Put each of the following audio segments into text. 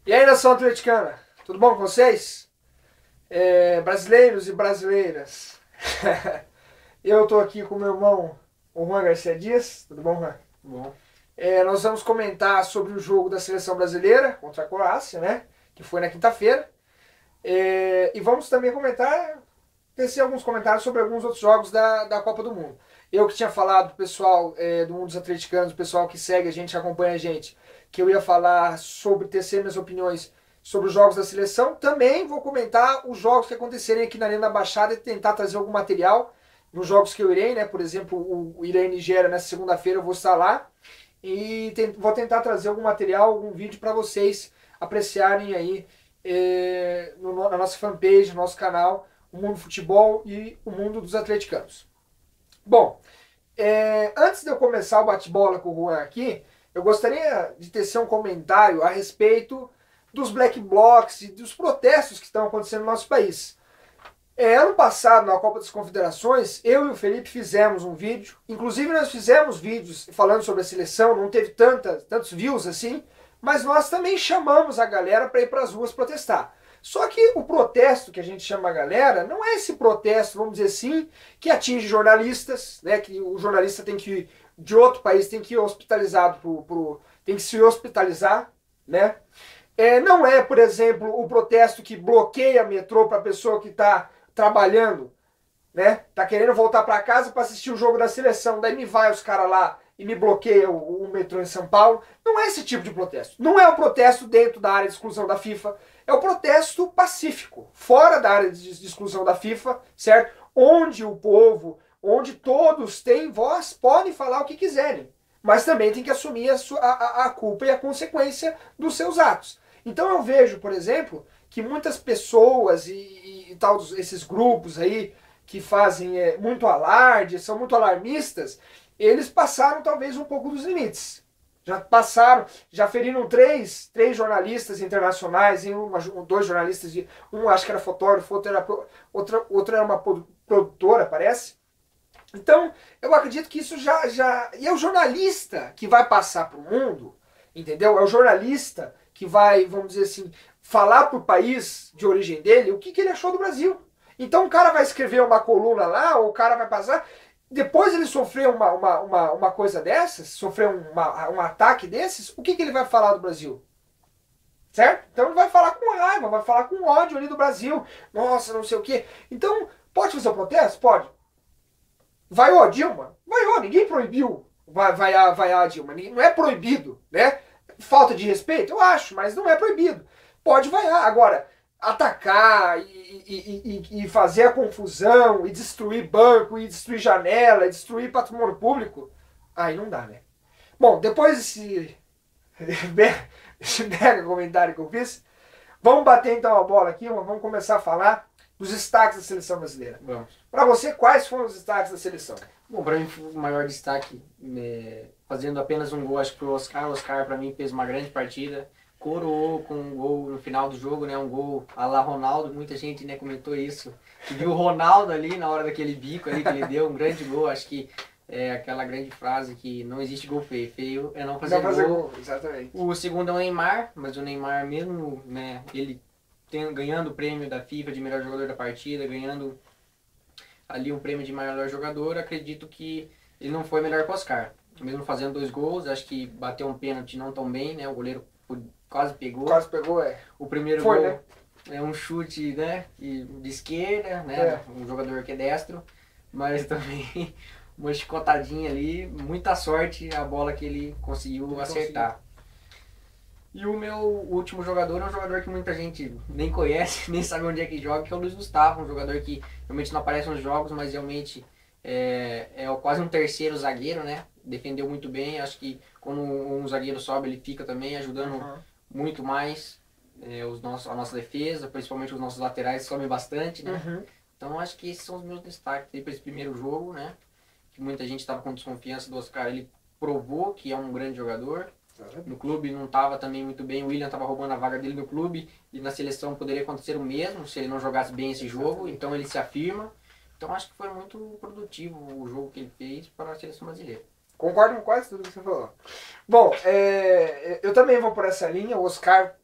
E aí, nação atleticana, tudo bom com vocês? Brasileiros e brasileiras. Eu tô aqui com meu irmão, o Juan Garcia Dias. Tudo bom, Juan? Bom, Nós vamos comentar sobre o jogo da seleção brasileira contra a Croácia, né? Que foi na quinta-feira. E vamos também comentar, tecer alguns comentários sobre alguns outros jogos da Copa do Mundo. Eu que tinha falado pro pessoal do mundo dos atleticanos, o pessoal que segue a gente, acompanha a gente, que eu ia falar sobre tecer minhas opiniões sobre os jogos da seleção. Também vou comentar os jogos que acontecerem aqui na Arena da Baixada e tentar trazer algum material nos jogos que eu irei, né? Por exemplo, o Irã e Nigéria nessa segunda-feira eu vou estar lá e vou tentar trazer algum material, algum vídeo para vocês apreciarem aí na nossa fanpage, no nosso canal, o Mundo do Futebol e o Mundo dos Atleticanos. Bom, antes de eu começar o bate-bola com o Juan aqui, eu gostaria de tecer um comentário a respeito dos black blocs e dos protestos que estão acontecendo no nosso país. Ano passado, na Copa das Confederações, eu e o Felipe fizemos um vídeo, inclusive nós fizemos vídeos falando sobre a seleção, não teve tantos views assim, mas nós também chamamos a galera para ir para as ruas protestar. Só que o protesto que a gente chama a galera não é esse protesto, vamos dizer assim, que atinge jornalistas, né? Que o jornalista tem que de outro país tem que ir hospitalizado tem que se hospitalizar, né? Não é, por exemplo, o protesto que bloqueia metrô para a pessoa que está trabalhando, né? Tá querendo voltar para casa para assistir o jogo da seleção, daí me vai os caras lá e me bloqueia o metrô em São Paulo. Não é esse tipo de protesto. Não é o protesto dentro da área de exclusão da FIFA. É o protesto pacífico, fora da área de exclusão da FIFA, certo? Onde o povo, onde todos têm voz, podem falar o que quiserem, mas também tem que assumir a culpa e a consequência dos seus atos. Então eu vejo, por exemplo, que muitas pessoas e tal, esses grupos aí que fazem muito alarde, são muito alarmistas, eles passaram talvez um pouco dos limites. Já passaram, já feriram três jornalistas internacionais, dois jornalistas, um acho que era fotógrafo, outro era uma produtora, parece. Então, eu acredito que isso já... E é o jornalista que vai passar para o mundo, entendeu? É o jornalista que vai, vamos dizer assim, falar para o país de origem dele o que ele achou do Brasil. Então o cara vai escrever uma coluna lá, ou o cara vai passar... Depois ele sofrer uma coisa dessas, sofrer um ataque desses, o que ele vai falar do Brasil? Certo? Então ele vai falar com raiva, vai falar com ódio ali do Brasil. Nossa, não sei o quê. Então, pode fazer o protesto? Pode. Vaiou a Dilma? Vaiou, ninguém proibiu vaiar a Dilma. Não é proibido, né? Falta de respeito? Eu acho, mas não é proibido. Pode vaiar. Agora, atacar e fazer a confusão, e destruir banco, e destruir janela, e destruir patrimônio público, aí não dá, né? Bom, depois desse mega comentário que eu fiz, vamos bater então a bola aqui, vamos começar a falar dos destaques da seleção brasileira. vamos. Para você, quais foram os destaques da seleção? Bom, para mim o maior destaque, fazendo apenas um gol, acho que foi o Oscar. O Oscar para mim fez uma grande partida, coroou com um gol no final do jogo, né? Um gol à la Ronaldo, muita gente, né, comentou isso, que viu o Ronaldo ali na hora daquele bico ali que ele deu, um grande gol. Acho que é aquela grande frase que não existe gol feio, feio é não fazer gol. Exatamente. O segundo é o Neymar, mas o Neymar mesmo, né, ele ganhando o prêmio da FIFA de melhor jogador da partida, ganhando ali um prêmio de melhor jogador, acredito que ele não foi melhor que o Oscar. Mesmo fazendo 2 gols, acho que bateu um pênalti não tão bem, né? O goleiro quase pegou. Quase pegou, O primeiro foi, gol, né? É um chute, né, de esquerda, né? Um jogador que é destro, mas também uma chicotadinha ali, muita sorte a bola que ele conseguiu acertar. E o meu último jogador é um jogador que muita gente nem conhece, nem sabe onde é que joga, que é o Luiz Gustavo, um jogador que realmente não aparece nos jogos, mas realmente é quase um terceiro zagueiro, né? Defendeu muito bem, acho que quando um zagueiro sobe, ele fica também ajudando muito mais a nossa defesa, principalmente os nossos laterais sobem bastante, né? Então acho que esses são os meus destaques para esse primeiro jogo, né? Que muita gente estava com desconfiança do Oscar, ele provou que é um grande jogador. No clube não estava também muito bem, o William estava roubando a vaga dele no clube, e na seleção poderia acontecer o mesmo se ele não jogasse bem esse jogo, então ele se afirma. Então acho que foi muito produtivo o jogo que ele fez para a seleção brasileira. Concordo com quase tudo que você falou. Bom, eu também vou por essa linha. O Oscar.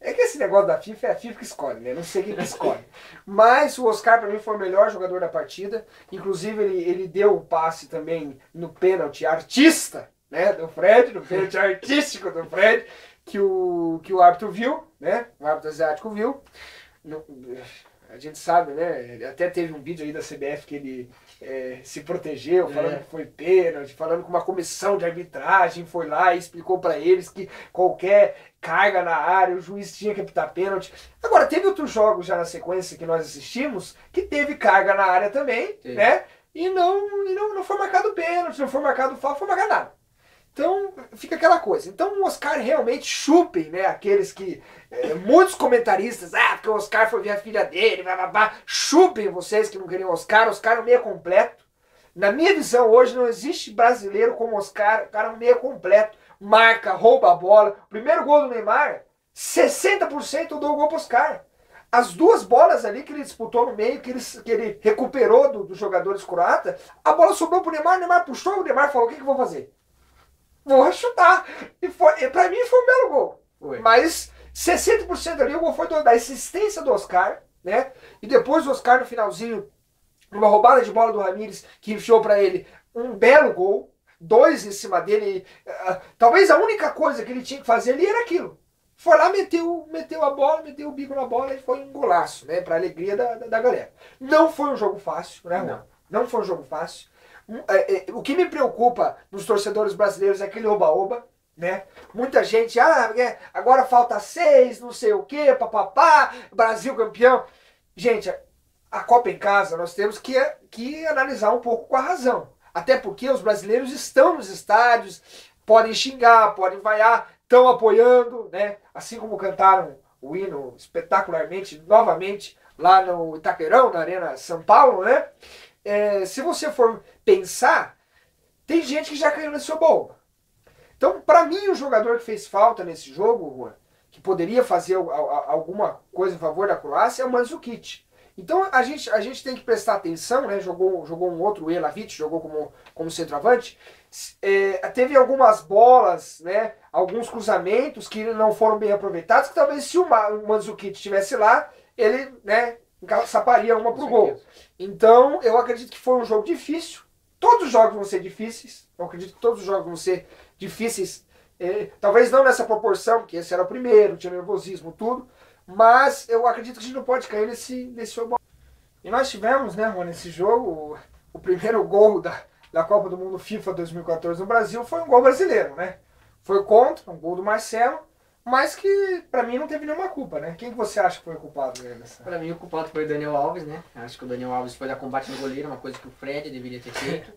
É que esse negócio da FIFA é a FIFA que escolhe, né? Não sei quem que escolhe. Mas o Oscar, pra mim, foi o melhor jogador da partida. Inclusive, ele deu o passe também no pênalti artista, né? Do Fred, no pênalti artístico do Fred, que o árbitro viu, né? O árbitro asiático viu. A gente sabe, né? Até teve um vídeo aí da CBF que ele se protegeu, falando que foi pênalti, falando que uma comissão de arbitragem foi lá e explicou para eles que qualquer carga na área, o juiz tinha que apitar pênalti. Agora, teve outros jogos já na sequência que nós assistimos que teve carga na área também, né? E não foi marcado pênalti, não foi marcado falta, não foi marcado nada. Então, fica aquela coisa. Então, o Oscar realmente chupem, né? Aqueles que... muitos comentaristas, porque o Oscar foi ver a filha dele, blá. Chupem vocês que não queriam Oscar. Oscar é um meia completo. Na minha visão, hoje, não existe brasileiro como Oscar. O cara é um meia completo. Marca, rouba a bola. O primeiro gol do Neymar, 60% do gol pro Oscar. As duas bolas ali que ele disputou no meio, que ele recuperou dos jogadores croatas, a bola sobrou pro Neymar, o Neymar puxou, o Neymar falou, o que eu vou fazer? Vou chutar. E pra mim foi um belo gol. Foi. Mas 60% ali o gol foi da assistência do Oscar, né? E depois o Oscar no finalzinho, uma roubada de bola do Ramires, que enfiou pra ele um belo gol. 2 em cima dele. Talvez a única coisa que ele tinha que fazer ali era aquilo. Foi lá, meteu a bola, meteu o bico na bola e foi um golaço, né? Pra alegria da galera. Não foi um jogo fácil, né? Não foi um jogo fácil. O que me preocupa nos torcedores brasileiros é aquele oba-oba, né? Muita gente, agora falta 6, não sei o que, papapá, Brasil campeão. Gente, a Copa em casa nós temos que analisar um pouco com a razão. Até porque os brasileiros estão nos estádios, podem xingar, podem vaiar, estão apoiando, né? Assim como cantaram o hino espetacularmente, novamente, lá no Itaquerão, na Arena São Paulo, né? Se você for pensar, tem gente que já caiu nesse oba-oba. Então, para mim, o jogador que fez falta nesse jogo, Juan, que poderia fazer alguma coisa em favor da Croácia, é o Mandzukic. Então, a gente tem que prestar atenção, né? Jogou um outro, o Elavic, jogou como centroavante. Teve algumas bolas, né? Alguns cruzamentos que não foram bem aproveitados, que talvez se o Mandzukic estivesse lá, ele, né, saparia uma pro gol. Então, eu acredito que foi um jogo difícil. Todos os jogos vão ser difíceis. Eu acredito que todos os jogos vão ser difíceis. Talvez não nessa proporção, porque esse era o primeiro, tinha nervosismo, tudo. Mas eu acredito que a gente não pode cair nesse jogo. E nós tivemos, né, Juan, nesse jogo, o primeiro gol da Copa do Mundo FIFA 2014 no Brasil foi um gol brasileiro, né? Foi contra, um gol do Marcelo. Mas que, pra mim, não teve nenhuma culpa, né? Quem que você acha que foi o culpado nessa? Pra mim, o culpado foi o Daniel Alves, né? Acho que o Daniel Alves foi dar combate no goleiro, uma coisa que o Fred deveria ter feito.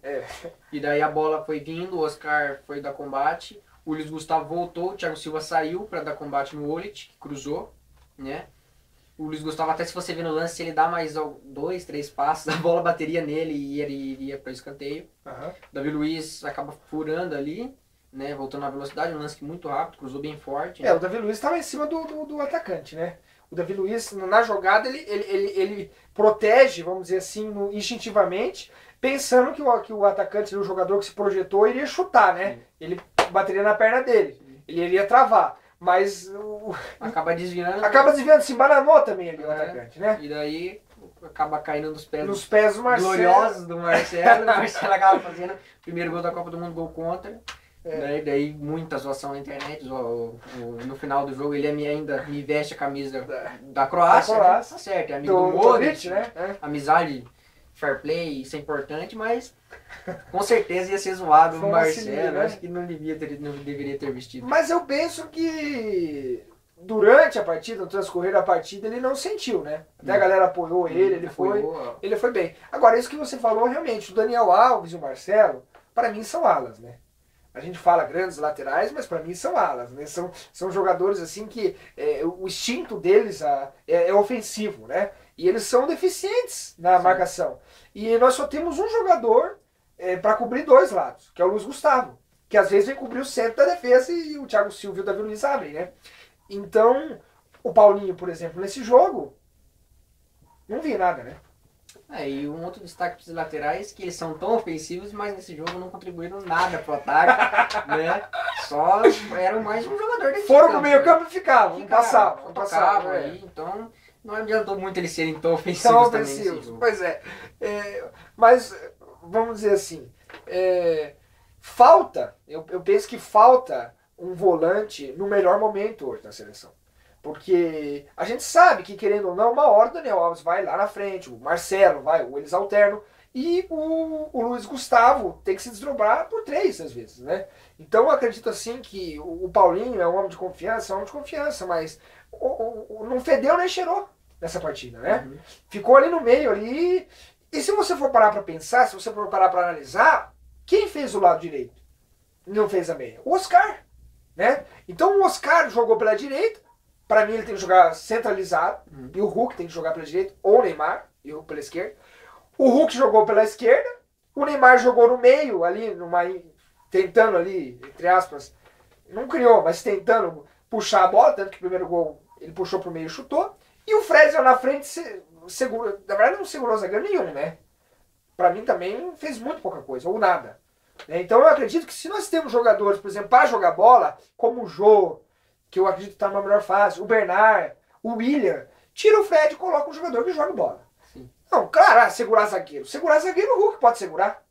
E daí a bola foi vindo, o Oscar foi dar combate, o Luiz Gustavo voltou, o Thiago Silva saiu pra dar combate no Olic, que cruzou, né? O Luiz Gustavo, até se você ver no lance, se ele dá mais 2, 3 passos, a bola bateria nele e ele iria para o escanteio. Davi Luiz acaba furando ali, né, voltando na velocidade, um lance muito rápido, cruzou bem forte. Né? O Davi Luiz estava em cima do atacante, né? O Davi Luiz, na jogada, ele protege, vamos dizer assim, instintivamente, pensando que o atacante, o jogador que se projetou, iria chutar, né? Sim. Ele bateria na perna dele, ele iria travar. Mas acaba desviando. Se embananou também ali o atacante, né? E daí acaba caindo nos pés do Marcelo. Gloriosos do Marcelo. O Marcelo acaba fazendo o primeiro gol da Copa do Mundo, gol contra. Daí muita zoação na internet. No final do jogo ele ainda me veste a camisa da Croácia. Né? Tá certo, é amigo do Modric, né? Amizade, fair play, isso é importante, mas com certeza ia ser zoado o Marcelo. Né? Acho que não deveria ter vestido. Mas eu penso que durante a partida, no transcorrer da partida, ele não sentiu, né? Até a galera apoiou ele, ele foi bem. Agora, isso que você falou, realmente, o Daniel Alves e o Marcelo, para mim, são alas, né? A gente fala grandes laterais, mas para mim são alas, né? São jogadores assim que o instinto deles é ofensivo, né? E eles são deficientes na marcação. E nós só temos um jogador para cobrir 2 lados, que é o Luiz Gustavo, que às vezes vem cobrir o centro da defesa e o Thiago Silva e o Davi Luiz abrem, né? Então, o Paulinho, por exemplo, nesse jogo, não vi nada, né? E um outro destaque para os laterais, que eles são tão ofensivos, mas nesse jogo não contribuíram nada pro ataque, né? Só eram mais um jogador de Foram pro meio campo e ficavam, passavam. Aí, então não adiantou muito eles serem tão ofensivos também nesse jogo. Pois é. Mas, vamos dizer assim, falta, eu penso que falta um volante no melhor momento hoje na seleção. Porque a gente sabe que, querendo ou não, uma hora o Daniel Alves vai lá na frente, o Marcelo vai, ou eles alternam, e o Luiz Gustavo tem que se desdobrar por 3, às vezes, né? Então eu acredito assim que o Paulinho é um homem de confiança, mas não fedeu nem cheirou nessa partida, né? Uhum. Ficou ali no meio, ali, e se você for parar pra pensar, se você for parar pra analisar, quem fez o lado direito? Não fez a meia? O Oscar, né? Então o Oscar jogou pela direita. Pra mim ele tem que jogar centralizado. E o Hulk tem que jogar pela direita. Ou o Neymar. E o Hulk pela esquerda. O Hulk jogou pela esquerda. O Neymar jogou no meio ali. Tentando ali, entre aspas. Não criou, mas tentando puxar a bola. Tanto que o primeiro gol ele puxou pro meio e chutou. E o Fred lá na frente segura. Na verdade não segurou zagueiro nenhum, né? Pra mim também fez muito pouca coisa. Ou nada. Então eu acredito que se nós temos jogadores, por exemplo, para jogar bola. Como o Jô, que eu acredito que está numa melhor fase, o Bernard, o William, tira o Fred e coloca um jogador que joga bola. Sim. Não, claro, segurar zagueiro. Segurar zagueiro o Hulk pode segurar,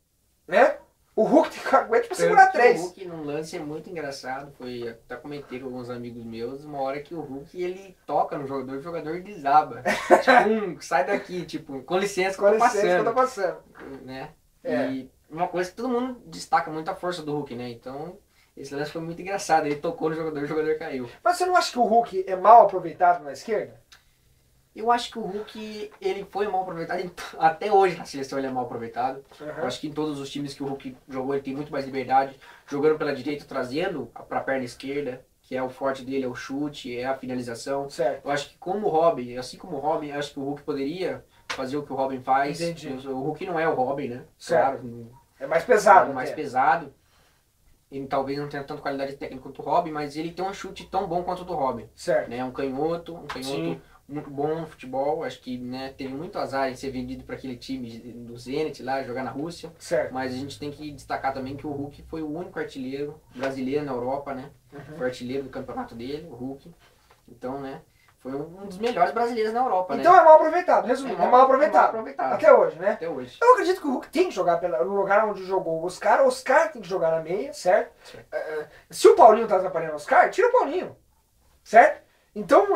né? O Hulk tem que aguentar para segurar 3. O Hulk num lance é muito engraçado, até comentei com alguns amigos meus, uma hora que o Hulk ele toca no jogador e o jogador desaba. Tipo, sai daqui, tipo, com licença que eu tô passando. Né? E uma coisa que todo mundo destaca muito a força do Hulk, né? Então, esse lance foi muito engraçado. Ele tocou no jogador e o jogador caiu. Mas você não acha que o Hulk é mal aproveitado na esquerda? Eu acho que o Hulk ele foi mal aproveitado. Até hoje na seleção ele é mal aproveitado. Eu acho que em todos os times que o Hulk jogou ele tem muito mais liberdade. Jogando pela direita, trazendo para a perna esquerda, que é o forte dele, é o chute, é a finalização. Certo. Eu acho que como o Robin, assim como o Robin, acho que o Hulk poderia fazer o que o Robin faz. Entendi. O Hulk não é o Robin, né? Certo. Claro, é mais pesado. É mais pesado. Ele talvez não tenha tanta qualidade técnica quanto o Robin, mas ele tem um chute tão bom quanto o do Robin. Certo. Né? Um canhoto Sim. muito bom no futebol. Acho que né, teve muito azar em ser vendido para aquele time do Zenit lá, jogar na Rússia. Certo. Mas a gente tem que destacar também que o Hulk foi o único artilheiro brasileiro na Europa, né? Foi artilheiro do campeonato dele, o Hulk. Então, né? Foi um dos melhores brasileiros na Europa, então né? é mal aproveitado, resumindo, é mal aproveitado. Até hoje, né? Até hoje. Eu acredito que o Hulk tem que jogar no lugar onde jogou o Oscar tem que jogar na meia, certo? Se o Paulinho tá atrapalhando o Oscar, tira o Paulinho, certo? Então,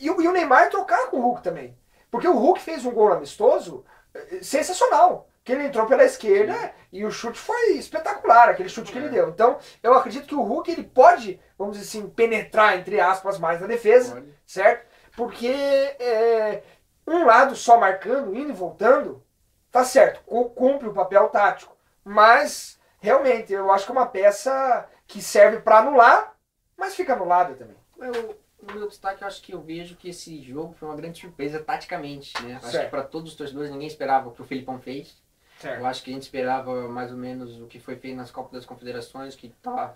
e o Neymar trocar com o Hulk também. Porque o Hulk fez um gol amistoso sensacional. Que ele entrou pela esquerda. Sim. E o chute foi espetacular, aquele chute que ele deu. Então, eu acredito que o Hulk ele pode, vamos dizer assim, penetrar, entre aspas, mais na defesa, certo? Porque um lado só marcando, indo e voltando, tá certo, cumpre o papel tático. Mas, realmente, eu acho que é uma peça que serve para anular, mas fica anulada também. O meu destaque, eu acho que eu vejo que esse jogo foi uma grande surpresa taticamente, né? Acho que para todos os torcedores ninguém esperava o que o Felipão fez. Certo. Eu acho que a gente esperava mais ou menos o que foi feito nas Copas das Confederações, que está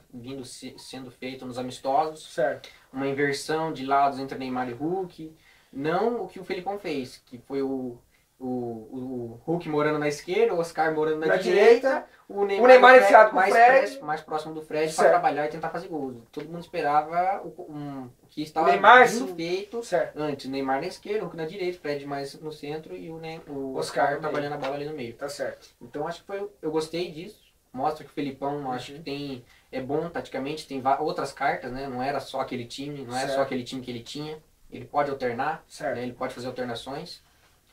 sendo feito nos amistosos. Certo. Uma inversão de lados entre Neymar e Hulk. Não o que o Felipão fez, que foi o Hulk morando na esquerda, o Oscar morando na direita, o Neymar enfiado com o Fred, mais próximo do Fred para trabalhar e tentar fazer gols. Todo mundo esperava o que estava sendo feito antes. O Neymar na esquerda, o Hulk na direita, o Fred mais no centro e o Oscar trabalhando a bola ali no meio. Tá certo. Então acho que eu gostei disso. Mostra que o Felipão acho que é bom taticamente, tem outras cartas, né? Não era só aquele time, não era só aquele time que ele tinha. Ele pode alternar, né? Ele pode fazer alternações.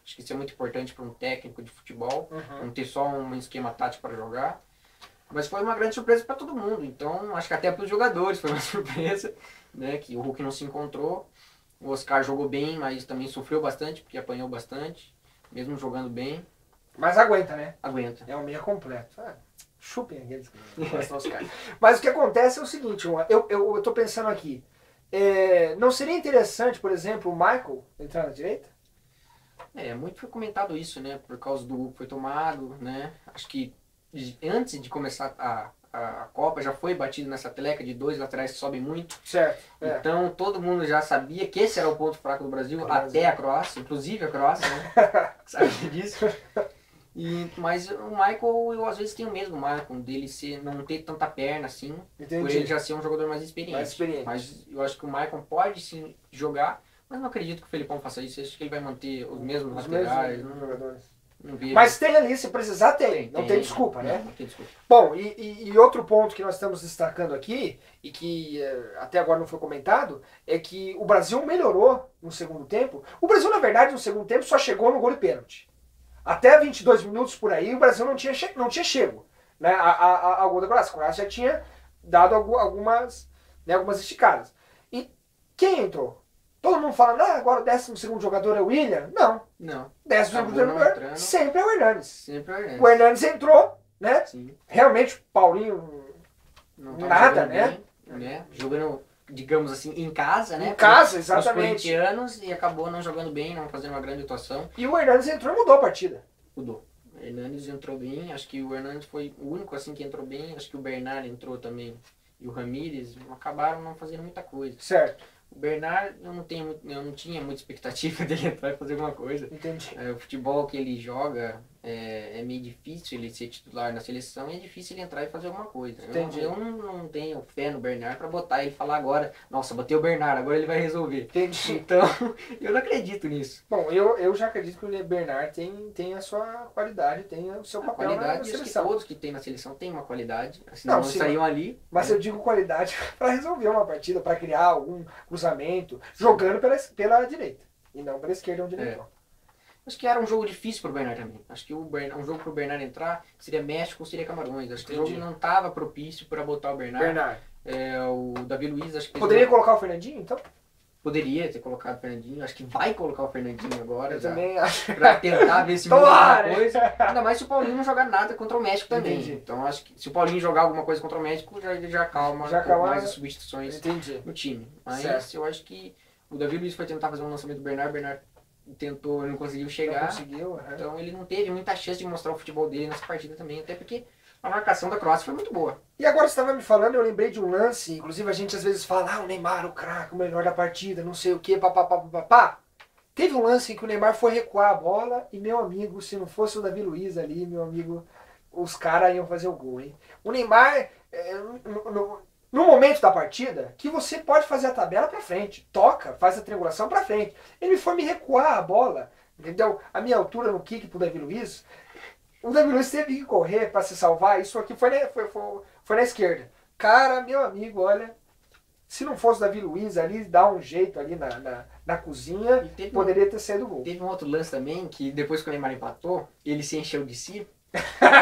Acho que isso é muito importante para um técnico de futebol, não ter só um esquema tático para jogar. Mas foi uma grande surpresa para todo mundo. Então, acho que até para os jogadores foi uma surpresa, né? Que o Hulk não se encontrou. O Oscar jogou bem, mas também sofreu bastante, porque apanhou bastante, mesmo jogando bem. Mas aguenta, né? Aguenta. É um meia completo. Chupem aqueles que gostam dos caras. Mas o que acontece é o seguinte, eu tô pensando aqui. Não seria interessante, por exemplo, o Michael entrar na direita? Muito foi comentado isso, né? Por causa do Hulk foi tomado, né? Acho que antes de começar a Copa já foi batido nessa teleca de 2 laterais que sobem muito. Certo. Então todo mundo já sabia que esse era o ponto fraco do Brasil, até a Croácia, inclusive a Croácia, né? Sabe disso? Mas o Michael, eu às vezes tenho medo do Michael, dele não ter tanta perna assim, por ele já ser um jogador mais experiente. Mas eu acho que o Michael pode sim jogar, mas não acredito que o Felipão faça isso. Eu acho que ele vai manter os mesmos laterais. Jogadores. Não vejo. Mas tem ali, se precisar, tem. Não tem desculpa, né? Não tem desculpa. Bom, e outro ponto que nós estamos destacando aqui, e que até agora não foi comentado, é que o Brasil melhorou no segundo tempo. O Brasil, na verdade, no segundo tempo só chegou no gol de pênalti. Até 22 minutos por aí, o Brasil não tinha chego, né, ao gol da Croácia. A Croácia já tinha dado algumas esticadas. E quem entrou? Todo mundo fala, não, agora o 12º jogador é o William. Não. Não. 12º jogador sempre é o Hernanes. Sempre é o Hernanes. O Hernanes entrou, né? Sim. Realmente, o Paulinho, não nada, né? Bem, né? Jogando, digamos assim, em casa, né? Em casa, exatamente. Os corintianos, e acabou não jogando bem, não fazendo uma grande atuação. E o Hernanes entrou e mudou a partida. Mudou. O Hernanes entrou bem, acho que o Hernanes foi o único assim que entrou bem, acho que o Bernard entrou também. E o Ramírez acabaram não fazendo muita coisa. Certo. O Bernard, eu não tinha muita expectativa dele entrar e fazer alguma coisa. Entendi. O futebol que ele joga é meio difícil ele ser titular na seleção e é difícil ele entrar e fazer alguma coisa. Entendi. Eu não tenho fé no Bernard pra botar ele e falar agora, nossa, botei o Bernard, agora ele vai resolver. Entendi. Então, eu não acredito nisso. Bom, eu já acredito que o Bernard tem a sua qualidade, tem o seu papel qualidade, na acho que seleção. todos que tem na seleção têm uma qualidade, senão não saíam ali. Mas eu digo qualidade para resolver uma partida, para criar algum cruzamento, jogando pela direita e não pela esquerda, onde ele entrou. Acho que era um jogo difícil pro Bernard também. Acho que um jogo pro Bernard entrar seria México ou seria Camarões. Acho que o jogo não estava propício para botar o Bernard. O Davi Luiz, acho que... Poderia colocar o Fernandinho, então? Poderia ter colocado o Fernandinho. Acho que vai colocar o Fernandinho agora. Eu também acho. Pra tentar ver se muda alguma coisa. Ainda mais se o Paulinho não jogar nada contra o México também. Entendi. Então acho que se o Paulinho jogar alguma coisa contra o México, já calma mais as substituições no time. Mas eu acho que o Davi Luiz foi tentar fazer um lançamento do Bernard tentou, não conseguiu chegar. Não conseguiu, Então ele não teve muita chance de mostrar o futebol dele nessa partida também, até porque a marcação da Croácia foi muito boa. E agora você estava me falando, eu lembrei de um lance, inclusive a gente às vezes fala, o Neymar, o craque, o melhor da partida, não sei o que, papapá. Teve um lance em que o Neymar foi recuar a bola e, meu amigo, se não fosse o Davi Luiz ali, meu amigo, os caras iam fazer o gol, hein? O Neymar, no momento da partida, que você pode fazer a tabela pra frente, toca, faz a triangulação pra frente. Ele foi me recuar a bola, entendeu? A minha altura no kick pro Davi Luiz, o Davi Luiz teve que correr pra se salvar, isso aqui foi na esquerda. Cara, meu amigo, olha, se não fosse o Davi Luiz ali, dá um jeito ali na cozinha, poderia ter saído o gol. Teve um outro lance também, que depois que o Neymar empatou, ele se encheu de si.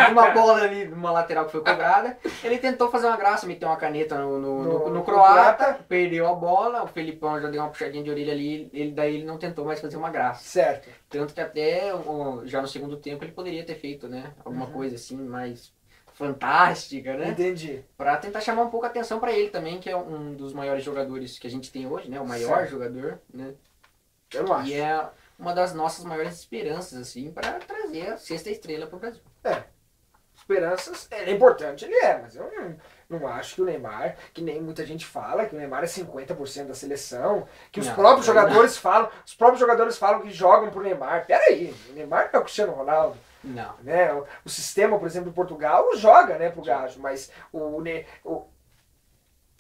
Uma bola ali, numa lateral que foi cobrada, ele tentou fazer uma graça, meteu uma caneta no croata, perdeu a bola, o Felipão já deu uma puxadinha de orelha ali, daí ele não tentou mais fazer uma graça. Certo. Tanto que até já no segundo tempo ele poderia ter feito, né, alguma coisa assim, mais fantástica, né? Entendi. Pra tentar chamar um pouco a atenção pra ele também, que é um dos maiores jogadores que a gente tem hoje, né, o maior jogador, né? Eu não acho. E é uma das nossas maiores esperanças, assim, para trazer a sexta estrela pro Brasil. Esperanças, é importante, ele mas eu não acho que o Neymar, que nem muita gente fala, que o Neymar é 50% da seleção, que os próprios jogadores falam que jogam pro Neymar. Pera aí, o Neymar não é o Cristiano Ronaldo. Não. Né? O sistema, por exemplo, do Portugal joga, né, pro gajo, mas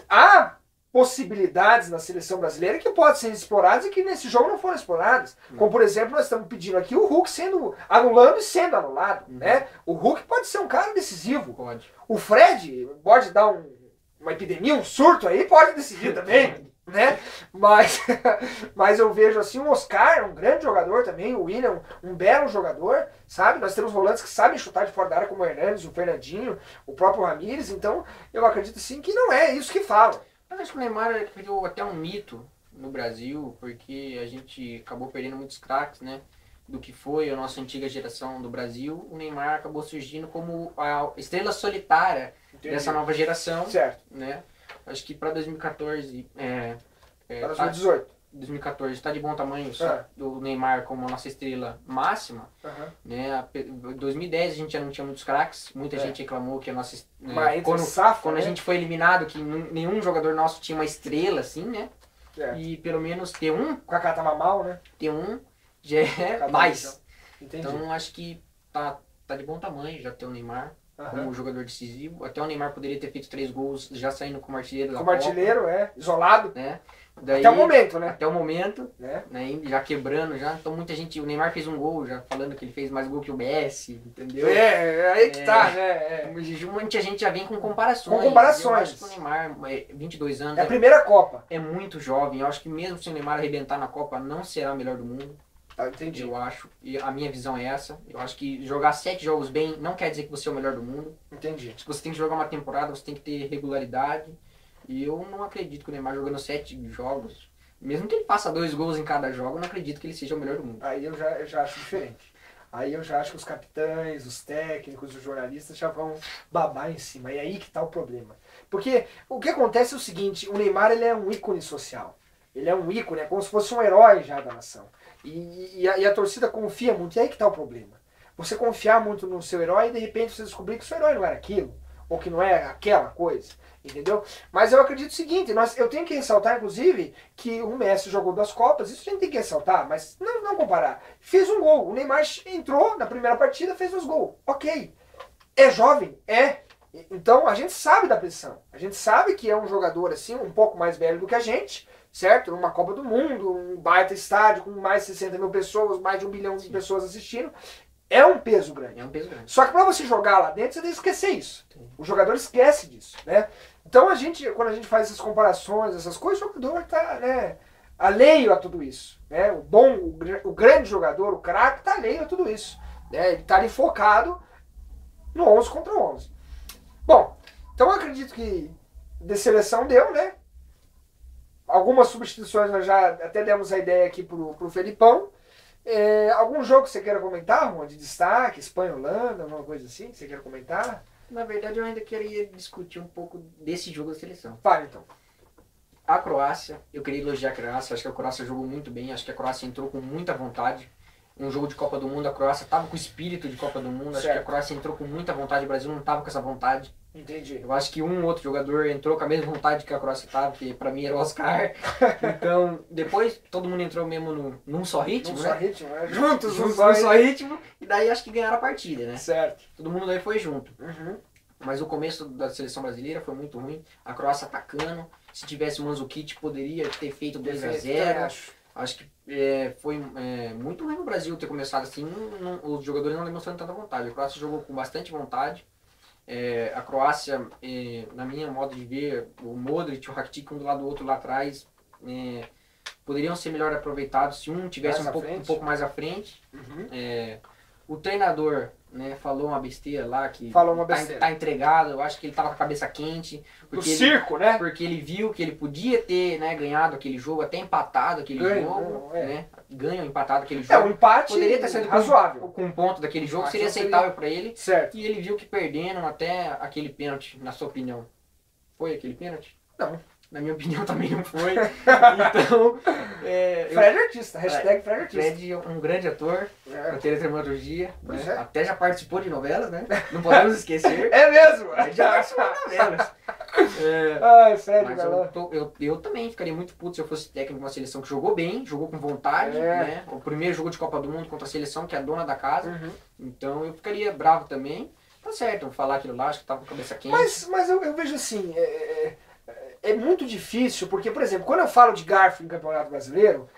há possibilidades na seleção brasileira que podem ser exploradas e que nesse jogo não foram exploradas. Como, por exemplo, nós estamos pedindo aqui o Hulk anulando e sendo anulado. Né? O Hulk pode ser um cara decisivo. Pode. O Fred pode dar uma epidemia, um surto aí, pode decidir também. Né? Mas eu vejo assim, o Oscar, um grande jogador também, o William, um belo jogador, sabe? Nós temos volantes que sabem chutar de fora da área, como o Hernanes, o Fernandinho, o próprio Ramírez, então eu acredito sim que não é isso que falam. Mas acho que o Neymar criou até um mito no Brasil, porque a gente acabou perdendo muitos craques, né? Do que foi a nossa antiga geração do Brasil, o Neymar acabou surgindo como a estrela solitária dessa nova geração. Certo. Né? Acho que para 2014... para 2018. 2014 está de bom tamanho, só do Neymar como a nossa estrela máxima, né? Em 2010 a gente já não tinha muitos craques, muita gente reclamou que a nossa... quando a gente foi eliminado, que nenhum jogador nosso tinha uma estrela, assim, né? E pelo menos ter um... O Kaká tava mal, né? Ter um já é mais. Entendi. Então acho que tá de bom tamanho já ter o Neymar como jogador decisivo. Até o Neymar poderia ter feito 3 gols já saindo como artilheiro da Copa. Como artilheiro, isolado. Né? Daí, até o momento, né? Até o momento, né? Já quebrando já. Então muita gente... O Neymar fez um gol já falando que ele fez mais gol que o Messi, entendeu? Aí que tá, né? Muita gente já vem com comparações. Com comparações. Eu acho que o Neymar, 22 anos... É a primeira Copa. É muito jovem. Eu acho que mesmo se o Neymar arrebentar na Copa, não será o melhor do mundo. Entendi. Eu acho, e a minha visão é essa. Eu acho que jogar 7 jogos bem não quer dizer que você é o melhor do mundo. Entendi. Se você tem que jogar uma temporada, você tem que ter regularidade. E eu não acredito que o Neymar jogando 7 jogos, mesmo que ele faça 2 gols em cada jogo, eu não acredito que ele seja o melhor do mundo. Aí eu já acho diferente. Aí eu já acho que os capitães, os técnicos, os jornalistas já vão babar em cima. E aí que tá o problema. Porque o que acontece é o seguinte, o Neymar ele é um ícone social. Ele é um ícone, é como se fosse um herói já da nação. E a torcida confia muito, e aí que tá o problema. Você confiar muito no seu herói e de repente você descobrir que o seu herói não era aquilo, ou que não é aquela coisa, entendeu? Mas eu acredito o seguinte, eu tenho que ressaltar, inclusive, que o Messi jogou 2 Copas, isso a gente tem que ressaltar, mas não comparar. Fez um gol, o Neymar entrou na primeira partida, fez 2 gols, ok. É jovem? É. Então a gente sabe da pressão, a gente sabe que é um jogador assim, um pouco mais velho do que a gente, certo? Numa Copa do Mundo, um baita estádio com mais de 60 mil pessoas, mais de 1 bilhão de pessoas assistindo. É um peso grande. É um peso grande. Só que para você jogar lá dentro, você tem que esquecer isso. O jogador esquece disso, né? Então quando a gente faz essas comparações, essas coisas, o jogador tá, né, alheio a tudo isso. Né? O grande jogador, o craque, tá alheio a tudo isso. Né? Ele tá ali focado no 11 contra 11. Bom, então eu acredito que de seleção deu, né? Algumas substituições nós já até demos a ideia aqui pro Felipão. Algum jogo que você queira comentar, Juan, de destaque? Espanha, Holanda, alguma coisa assim que você queira comentar? Na verdade, eu ainda queria discutir um pouco desse jogo da seleção. Fala então. A Croácia, eu queria elogiar a Croácia, acho que a Croácia jogou muito bem, acho que a Croácia entrou com muita vontade. Um jogo de Copa do Mundo, a Croácia estava com o espírito de Copa do Mundo, acho que a Croácia entrou com muita vontade, o Brasil não estava com essa vontade. Entendi. Eu acho que um outro jogador entrou com a mesma vontade que a Croácia estava, que pra mim era o Oscar. Então, depois todo mundo entrou mesmo num só ritmo, num né? Só ritmo, juntos, num só ritmo, e daí acho que ganharam a partida, né? Certo. Todo mundo daí foi junto. Mas o começo da seleção brasileira foi muito ruim, a Croácia atacando, se tivesse o Mandzukic poderia ter feito 2-0. Acho que foi muito ruim no Brasil ter começado assim, os jogadores não demonstrando tanta vontade. A Croácia jogou com bastante vontade. A Croácia, na minha modo de ver, o Modric e o Rakitic um do lado do outro lá atrás, poderiam ser melhor aproveitados se um tivesse um pouco mais à frente. O treinador, né, falou uma besteira lá, que tá entregado, eu acho que ele tava com a cabeça quente. Do circo, né? Porque ele viu que ele podia ter, né, ganhado aquele jogo, até empatado aquele jogo, né? Ganho, empatado aquele jogo. Um empate poderia ter sido razoável. Com um ponto daquele jogo, seria aceitável para ele. Certo. E ele viu que perderam até aquele pênalti, na sua opinião. Foi aquele pênalti? Não. Na minha opinião também não foi. Então... Fred artista, hashtag Fred artista. Fred é um grande ator na teledramaturgia. Né? É. Até já participou de novelas, né? Não podemos esquecer. É mesmo? Fred já participou de novelas. Ai, Fred, mas eu também ficaria muito puto se eu fosse técnico de uma seleção que jogou bem, jogou com vontade, né? O primeiro jogo de Copa do Mundo contra a seleção que é a dona da casa. Então eu ficaria bravo também. Tá certo, vou falar aquilo lá, acho que tava com a cabeça quente. Mas eu vejo assim, é muito difícil, porque, por exemplo, quando eu falo de garfo em Campeonato Brasileiro,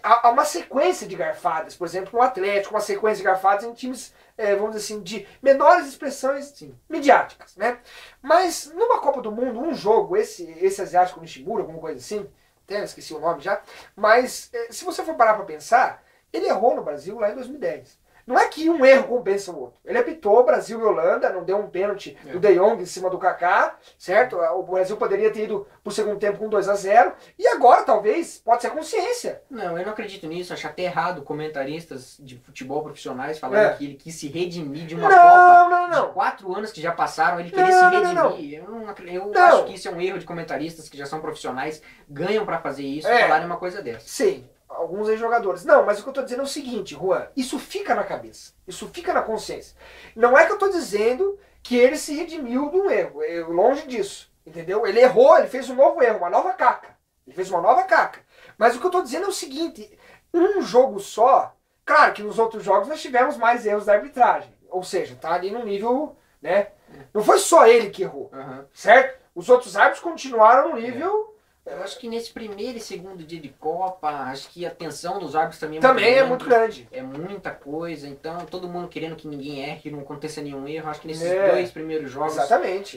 há uma sequência de garfadas, por exemplo, no Atlético, uma sequência de garfadas em times, vamos dizer assim, de menores expressões midiáticas, né? Mas numa Copa do Mundo, um jogo, esse asiático Nishimura, alguma coisa assim, até eu esqueci o nome já, mas se você for parar pra pensar, ele errou no Brasil lá em 2010. Não é que um erro compensa o outro. Ele apitou Brasil e Holanda, não deu um pênalti do De Jong em cima do Kaká, certo? O Brasil poderia ter ido pro segundo tempo com 2-0. E agora, talvez, pode ser a consciência. Não, eu não acredito nisso. Acho até errado comentaristas de futebol profissionais falando que ele quis se redimir de uma Copa de 4 anos que já passaram. Ele queria se redimir. Eu acho que isso é um erro de comentaristas que já são profissionais, ganham pra fazer isso e falarem uma coisa dessa. Sim. Alguns ex-jogadores. Não, mas o que eu tô dizendo é o seguinte, Juan, isso fica na cabeça, isso fica na consciência. Não é que eu tô dizendo que ele se redimiu de um erro, longe disso, entendeu? Ele errou, ele fez um novo erro, uma nova caca. Ele fez uma nova caca. Mas o que eu tô dizendo é o seguinte, um jogo só, claro que nos outros jogos nós tivemos mais erros da arbitragem, ou seja, tá ali no nível, né? Não foi só ele que errou, certo? Os outros árbitros continuaram no nível... Eu acho que nesse primeiro e segundo dia de Copa, acho que a tensão dos árbitros também é muito grande. É muita coisa, então todo mundo querendo que ninguém erre, que não aconteça nenhum erro. Acho que nesses 2 primeiros jogos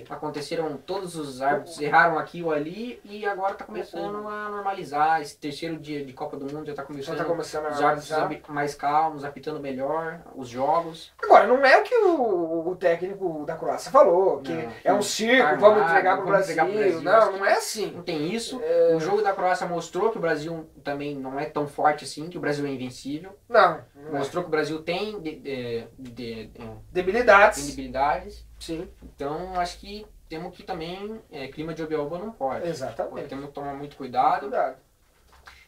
aconteceram, todos os árbitros erraram aqui ou ali e agora está começando a normalizar. Esse terceiro dia de Copa do Mundo já está começando os árbitros mais calmos, apitando melhor os jogos. Agora, não é o que o técnico da Croácia falou, que é um circo, vamos entregar para o Brasil. Não é assim. Não tem isso. O jogo da Croácia mostrou que o Brasil também não é tão forte assim, que o Brasil é invencível. Mostrou que o Brasil tem debilidades. Sim. Então acho que temos que também, clima de oba-oba não pode. Exatamente. Temos que tomar muito cuidado.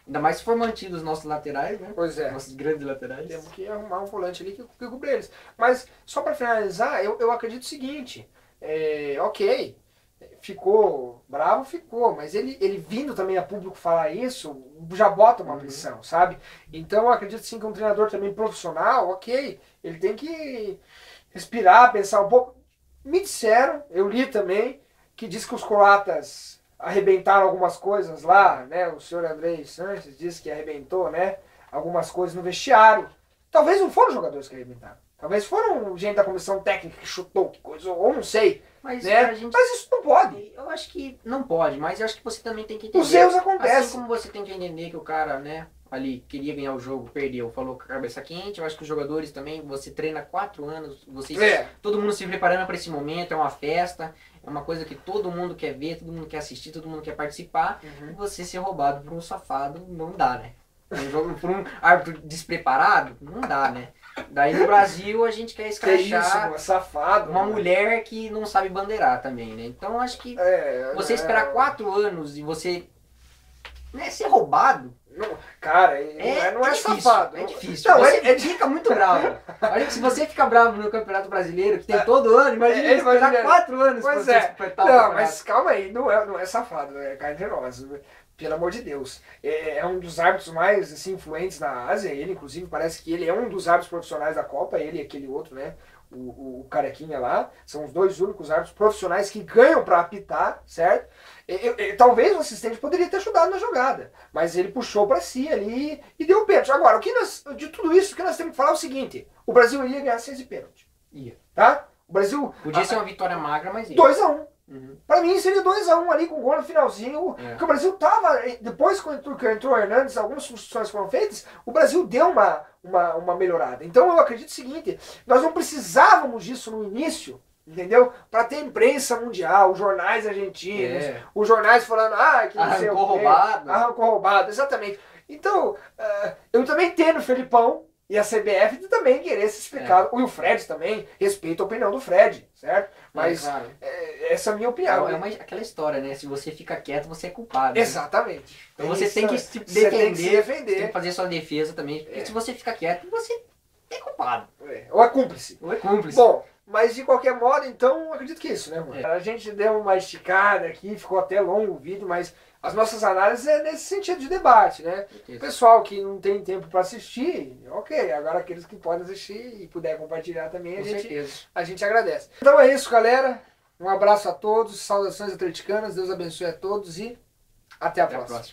Ainda mais se for mantido os nossos laterais, né? Pois é. Nossos grandes laterais. Temos que arrumar um volante ali que cubra eles. Mas, só para finalizar, eu acredito o seguinte. Ok, ficou bravo, mas ele vindo também a público falar isso, já bota uma pressão, sabe? Então eu acredito sim que um treinador também profissional, ok, ele tem que respirar, pensar um pouco. Me disseram, eu li também, que diz que os croatas arrebentaram algumas coisas lá, né? O senhor Andrei Sanches disse que arrebentou, né? Algumas coisas no vestiário. Talvez não foram os jogadores que arrebentaram. Talvez foram gente da comissão técnica que chutou, que coisa, ou não sei. Mas, né? Mas isso não pode. Eu acho que não pode, mas eu acho que você também tem que entender. Os erros acontecem. Assim como você tem que entender que o cara, né, ali queria ganhar o jogo, perdeu, falou com a cabeça quente. Eu acho que os jogadores também, você treina 4 anos, todo mundo se preparando para esse momento, é uma festa, é uma coisa que todo mundo quer ver, todo mundo quer assistir, todo mundo quer participar. E você ser roubado por um safado não dá, né? Um jogo por um árbitro despreparado, não dá, né? Daí no Brasil a gente quer escrachar safado, uma mulher que não sabe bandeirar também, né? Então acho que você esperar 4 anos e você ser roubado... Cara, não é difícil, safado. É difícil. Não, você fica muito bravo. Olha, se você fica bravo no Campeonato Brasileiro, que tem todo ano, imagina esperar 4 anos pra você completar o campeonato. Mas calma aí, não é safado, é carneroso. Pelo amor de Deus. É um dos árbitros mais assim, influentes na Ásia. Ele, inclusive, parece que ele é um dos árbitros profissionais da Copa. Ele e aquele outro, né? O carequinha lá. São os 2 únicos árbitros profissionais que ganham para apitar, certo? Talvez o assistente poderia ter ajudado na jogada. Mas ele puxou para si ali e deu o pênalti. Agora, de tudo isso, o que nós temos que falar é o seguinte. O Brasil iria ganhar 6 de pênalti. Tá? O Brasil... Podia ser uma vitória magra, mas ia. 2-1. Pra mim seria 2-1 ali com o gol no finalzinho. Porque o Brasil tava. Depois que entrou o Hernandes, algumas substituições foram feitas, o Brasil deu uma melhorada. Então eu acredito o seguinte: nós não precisávamos disso no início, entendeu? Pra ter imprensa mundial, os jornais argentinos, os jornais falando, que não sei o quê. Arrancou roubado, exatamente. Então, eu também entendo o Felipão e a CBF também querer se explicar. E o Fred também, respeito a opinião do Fred, certo? Mas claro. Essa é a minha opinião. Aquela história, né? Se você fica quieto, você é culpado. Exatamente. Né? Então você tem que se defender, tem que fazer sua defesa também. Porque se você fica quieto, você é culpado. Ou é cúmplice. Bom, mas de qualquer modo, então, acredito que é isso, né, mano? A gente deu uma esticada aqui, ficou até longo o vídeo, mas as nossas análises é nesse sentido de debate, né? O pessoal que não tem tempo para assistir, ok. Agora aqueles que podem assistir e puder compartilhar também, a gente agradece. Então é isso, galera. Um abraço a todos, saudações atleticanas, Deus abençoe a todos e até a próxima.